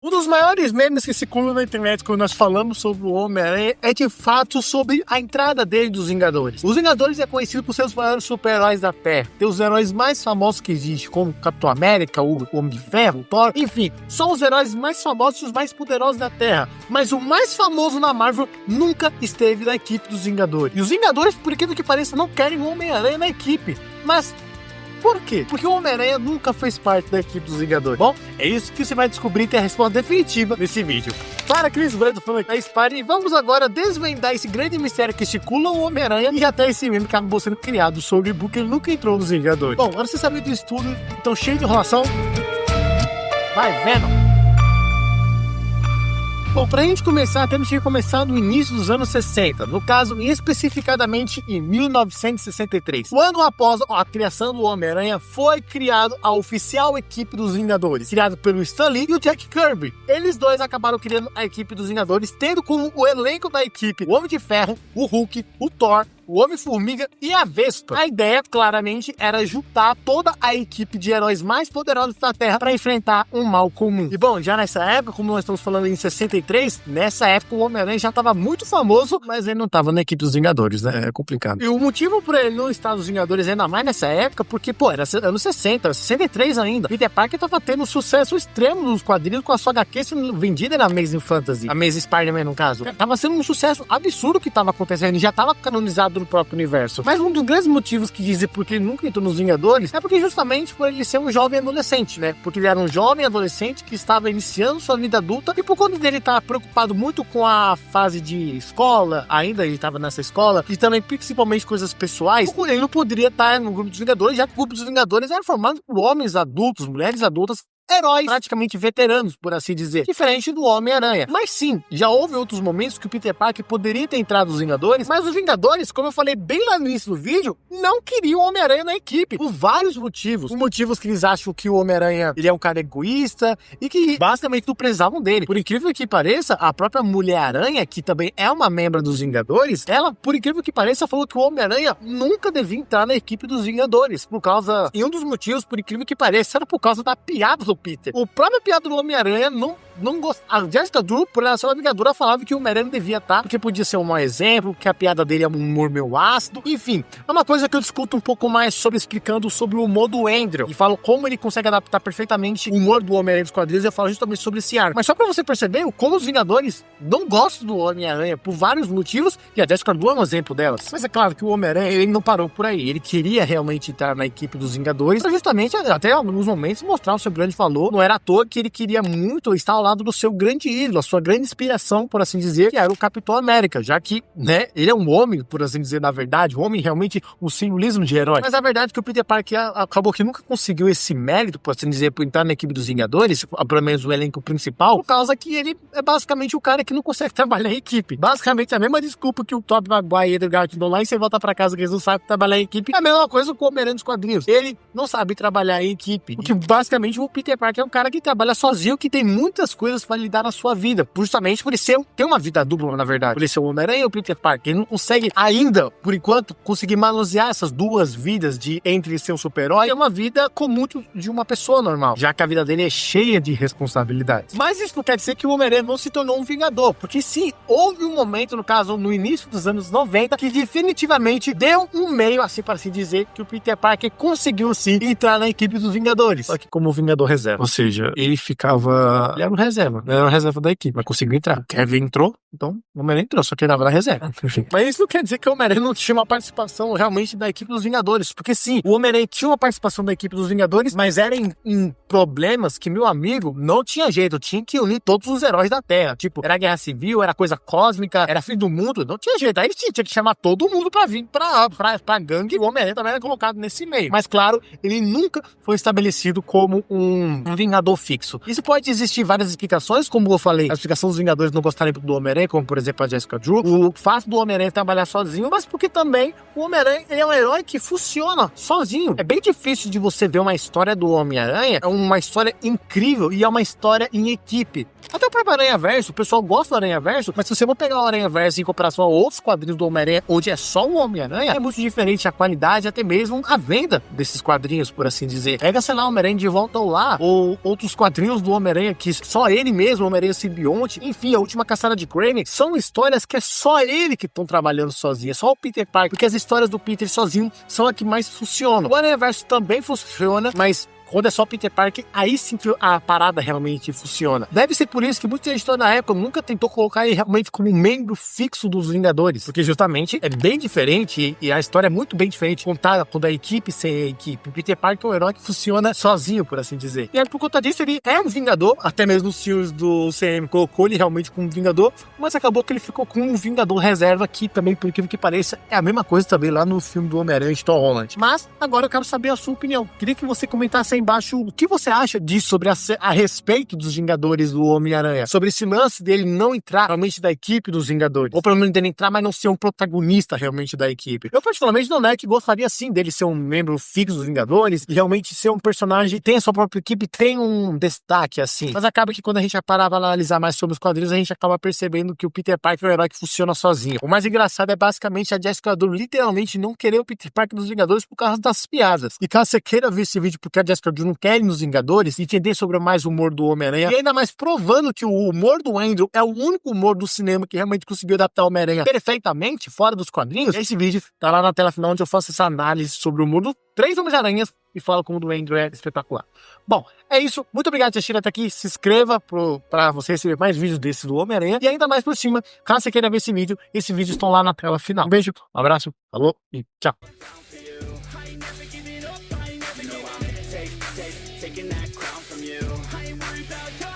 Um dos maiores memes que circulam na internet quando nós falamos sobre o Homem-Aranha é de fato sobre a entrada dele dos Vingadores. Os Vingadores é conhecido por seus maiores super-heróis da Terra. Tem os heróis mais famosos que existem, como Capitão América, o Homem de Ferro, o Thor, enfim, são os heróis mais famosos e os mais poderosos da Terra. Mas o mais famoso na Marvel nunca esteve na equipe dos Vingadores. E os Vingadores, por incrível que pareça, não querem o Homem-Aranha na equipe. Mas por quê? Porque o Homem-Aranha nunca fez parte da equipe dos Vingadores. Bom, é isso que você vai descobrir, ter a resposta definitiva nesse vídeo. Para Cris Brando, falando aqui da Spire, e vamos agora desvendar esse grande mistério que circula o Homem-Aranha e até esse meme que acabou sendo criado sobre o book, ele nunca entrou nos Vingadores. Bom, agora você sabe disso tudo, então cheio de enrolação, vai vendo! Bom, pra gente começar, temos que começar no início dos anos 60, no caso, especificadamente em 1963. O ano após a criação do Homem-Aranha, foi criado a oficial equipe dos Vingadores, criado pelo Stan Lee e o Jack Kirby. Eles dois acabaram criando a equipe dos Vingadores, tendo como o elenco da equipe o Homem de Ferro, o Hulk, o Thor, o Homem-Formiga e a Vespa. A ideia, claramente, era juntar toda a equipe de heróis mais poderosos da Terra para enfrentar um mal comum. E bom, já nessa época, como nós estamos falando em 63, nessa época o Homem-Aranha já estava muito famoso, mas ele não estava na equipe dos Vingadores, né? É complicado. E o motivo por ele não estar nos Vingadores ainda mais nessa época, porque, pô, era anos 60, 63 ainda. Peter Parker estava tendo um sucesso extremo nos quadrinhos com a sua HQ sendo vendida na Amazing Fantasy. A Amazing Spider-Man, no caso. Tava sendo um sucesso absurdo que estava acontecendo. Já estava canonizado no próprio universo. Mas um dos grandes motivos que dizem porque ele nunca entrou nos Vingadores é porque justamente por ele ser um jovem adolescente, né? Porque ele era um jovem adolescente que estava iniciando sua vida adulta e por conta dele estar preocupado muito com a fase de escola, ainda ele estava nessa escola, e também principalmente coisas pessoais, ele não poderia estar no grupo dos Vingadores, já que o grupo dos Vingadores era formado por homens adultos, mulheres adultas, heróis praticamente veteranos, por assim dizer, diferente do Homem-Aranha. Mas sim, já houve outros momentos que o Peter Parker poderia ter entrado nos Vingadores, mas os Vingadores, como eu falei bem lá no início do vídeo, não queriam o Homem-Aranha na equipe, por vários motivos. Os motivos que eles acham que o Homem-Aranha, ele é um cara egoísta, e que basicamente não precisavam dele. Por incrível que pareça, a própria Mulher-Aranha, que também é uma membro dos Vingadores, ela, por incrível que pareça, falou que o Homem-Aranha nunca devia entrar na equipe dos Vingadores, por causa, e um dos motivos, por incrível que pareça, era por causa da piada do Peter. O próprio piada do Homem-Aranha não gosta. A Jessica Drew, por ela ser uma Vingadora, falava que o Homem-Aranha devia estar, porque podia ser um mau exemplo, que a piada dele é um humor meio ácido. Enfim, é uma coisa que eu discuto um pouco mais explicando sobre o humor do Andrew, e falo como ele consegue adaptar perfeitamente o humor do Homem-Aranha dos quadrinhos, e eu falo justamente sobre esse arco. Mas só pra você perceber como os Vingadores não gostam do Homem-Aranha por vários motivos, e a Jessica Drew é um exemplo delas. Mas é claro que o Homem-Aranha, ele não parou por aí. Ele queria realmente entrar na equipe dos Vingadores, pra justamente, até em alguns momentos, mostrar o seu grande valor. Não era à toa que ele queria muito estar ao lado do seu grande ídolo, a sua grande inspiração, por assim dizer, que era o Capitão América, já que, né, ele é um homem, por assim dizer, na verdade, um homem realmente, um simbolismo de herói. Mas a verdade é que o Peter Parker acabou que nunca conseguiu esse mérito, por assim dizer, por entrar na equipe dos Vingadores, pelo menos o elenco principal, por causa que ele é basicamente o cara que não consegue trabalhar em equipe. Basicamente a mesma desculpa que o Tobey Maguire e Andrew Garfield dão lá e você volta pra casa que eles não sabem trabalhar em equipe, é a mesma coisa com o Homem-Aranha dos quadrinhos. Ele não sabe trabalhar em equipe, porque basicamente o Peter Parker é um cara que trabalha sozinho, que tem muitas coisas para lidar na sua vida, justamente por ele ter uma vida dupla, na verdade, por ele ser o Homem-Aranha e o Peter Parker. Ele não consegue ainda, por enquanto, conseguir manusear essas duas vidas de entre ser um super-herói e uma vida comum de uma pessoa normal, já que a vida dele é cheia de responsabilidades. Mas isso não quer dizer que o Homem-Aranha não se tornou um Vingador, porque sim, houve um momento, no caso, no início dos anos 90, que definitivamente deu um meio, assim para se dizer, que o Peter Parker conseguiu sim entrar na equipe dos Vingadores, só que como Vingador reserva, ou seja, ele era um reserva, não era uma reserva da equipe, mas conseguiu entrar. Kevin entrou, então o Homem-Aranha entrou, só que ele tava na reserva. Enfim. Mas isso não quer dizer que o Homem-Aranha não tinha uma participação realmente da equipe dos Vingadores, porque sim, o Homem-Aranha tinha uma participação da equipe dos Vingadores, mas era em problemas que, meu amigo, não tinha jeito, tinha que unir todos os heróis da Terra. Tipo, era guerra civil, era coisa cósmica, era fim do mundo, não tinha jeito. Aí ele tinha que chamar todo mundo pra vir pra gangue, e o Homem-Aranha também era colocado nesse meio. Mas claro, ele nunca foi estabelecido como um Vingador fixo. Isso pode existir várias explicações, como eu falei, a explicação dos Vingadores não gostarem do Homem-Aranha, como por exemplo a Jessica Drew, o fato do Homem-Aranha trabalhar sozinho, mas porque também o Homem-Aranha é um herói que funciona sozinho. É bem difícil de você ver uma história do Homem-Aranha, é uma história incrível e é uma história em equipe. Até o próprio Aranha-Verso, o pessoal gosta do Aranha-Verso, mas se você for pegar o Aranha-Verso em comparação a outros quadrinhos do Homem-Aranha, onde é só o Homem-Aranha, é muito diferente a qualidade, até mesmo a venda desses quadrinhos, por assim dizer. Pega, sei lá, o Homem-Aranha de Volta ao Lar, ou outros quadrinhos do Homem-Aranha que só só ele mesmo, o Homem-Aranha Simbionte, enfim, a última caçada de Kraven, são histórias que é só ele que estão trabalhando sozinho, é só o Peter Parker, porque as histórias do Peter sozinho são as que mais funcionam. O Aranhaverso também funciona, mas quando é só Peter Parker, aí sim que a parada realmente funciona. Deve ser por isso que muita gente na época nunca tentou colocar ele realmente como membro fixo dos Vingadores, porque justamente é bem diferente e a história é muito bem diferente contada quando a equipe sem a equipe. Peter Parker é um herói que funciona sozinho, por assim dizer. E aí, por conta disso, ele é um Vingador, até mesmo os filmes do CM colocou ele realmente como Vingador, mas acabou que ele ficou com um Vingador reserva que também, por incrível que pareça, é a mesma coisa também lá no filme do Homem-Aranha de Tom Holland. Mas agora eu quero saber a sua opinião. Queria que você comentasse aí embaixo o que você acha disso sobre a respeito dos Vingadores do Homem-Aranha, sobre esse lance dele não entrar realmente da equipe dos Vingadores, ou pelo menos dele entrar, mas não ser um protagonista realmente da equipe. Eu particularmente não é que gostaria sim dele ser um membro fixo dos Vingadores e realmente ser um personagem que tem a sua própria equipe, tem um destaque assim, mas acaba que quando a gente parar para analisar mais sobre os quadrinhos, a gente acaba percebendo que o Peter Parker é um herói que funciona sozinho. O mais engraçado é basicamente a Jessica Drew literalmente não querer o Peter Parker dos Vingadores por causa das piadas. E caso você queira ver esse vídeo porque a Jessica Drew não quer nos Vingadores, entender sobre mais o humor do Homem-Aranha, e ainda mais provando que o humor do Andrew é o único humor do cinema que realmente conseguiu adaptar o Homem-Aranha perfeitamente, fora dos quadrinhos. Esse vídeo tá lá na tela final, onde eu faço essa análise sobre o humor dos 3 Homens-Aranhas e falo como o do Andrew é espetacular. Bom, é isso. Muito obrigado por assistir até aqui. Se inscreva para você receber mais vídeos desses do Homem-Aranha. E ainda mais por cima, caso você queira ver esse vídeo, esses vídeos estão lá na tela final. Um beijo, um abraço, falou e tchau. Taking that crown from you. I ain't worried about your